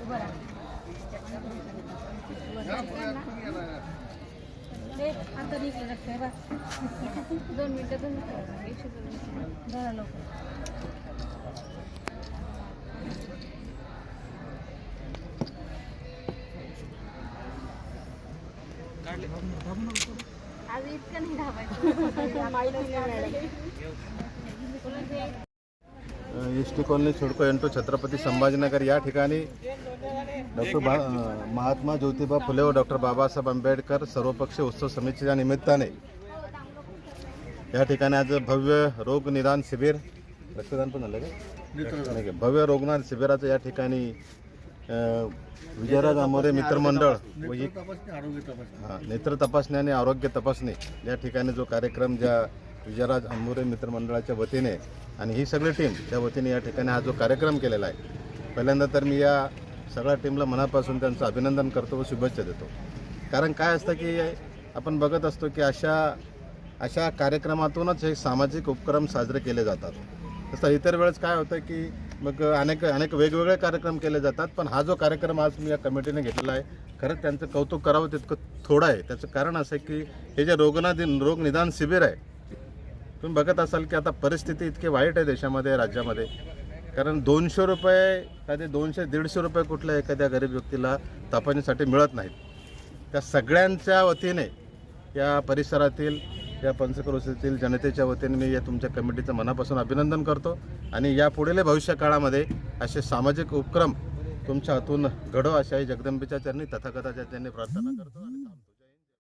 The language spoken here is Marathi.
आता निघलं लागतंय बस 2 मिनिटं जरा लवकर आज इतकं नाही धावायचं। S T colony CIDCO N 2 Chhatrapati Sambhajinagar या ठिकाणी महात्मा ज्योतिबा फुले व डॉक्टर बाबासाहेब आंबेडकर सर्वपक्षीय उत्सव समितीच्या निमित्ताने या ठिकाणी आज भव्य रोग निदान शिबिर रक्तदान पण झालं का भव्य रोगनिदान शिबिराचं या ठिकाणी विजयराज आमोरे मित्रमंडळ व नेत्र तपासणी आणि आरोग्य तपासणी या ठिकाणी जो कार्यक्रम ज्या विजयराज आमोरे मित्रमंडळाच्या वतीने आणि ही सगळी टीम त्या वतीने या ठिकाणी हा जो कार्यक्रम केलेला आहे, पहिल्यांदा तर मी या सगळ्या टीमला मनापासून त्यांचं अभिनंदन करतो व शुभेच्छा देतो। कारण काय असतं की आपण बघत असतो की अशा कार्यक्रमातूनच हे सामाजिक उपक्रम साजरे केले जातात। तसं इतर वेळेस काय होतं की मग अनेक वेगवेगळे कार्यक्रम केले जातात, पण हा जो कार्यक्रम आज मी या कमिटीने घेतलेला आहे खरंच त्यांचं कौतुक करावं तितकं थोडं आहे। त्याचं कारण असं आहे की हे जे रोग निदान शिबिर आहे, तुम्ही बघत असाल की आता परिस्थिती इतकी वाईट आहे देशामध्ये राज्यामध्ये, कारण 200 रुपये कधी 200-150 रुपये कुठल्या एखाद्या गरीब व्यक्तीला तपासणीसाठी मिळत नाहीत। त्या सगळ्यांच्या वतीने या परिसरातील या पंचक्रोशीतील जनतेच्या वतीने मी या तुमच्या कमिटीचं मनापासून अभिनंदन करतो आणि या पुढील भविष्य काळामध्ये असे सामाजिक उपक्रम तुमच्या हातून घडो अशाही जगदंबेच्या चरणी तथागताच्या चरणी प्रार्थना करतो।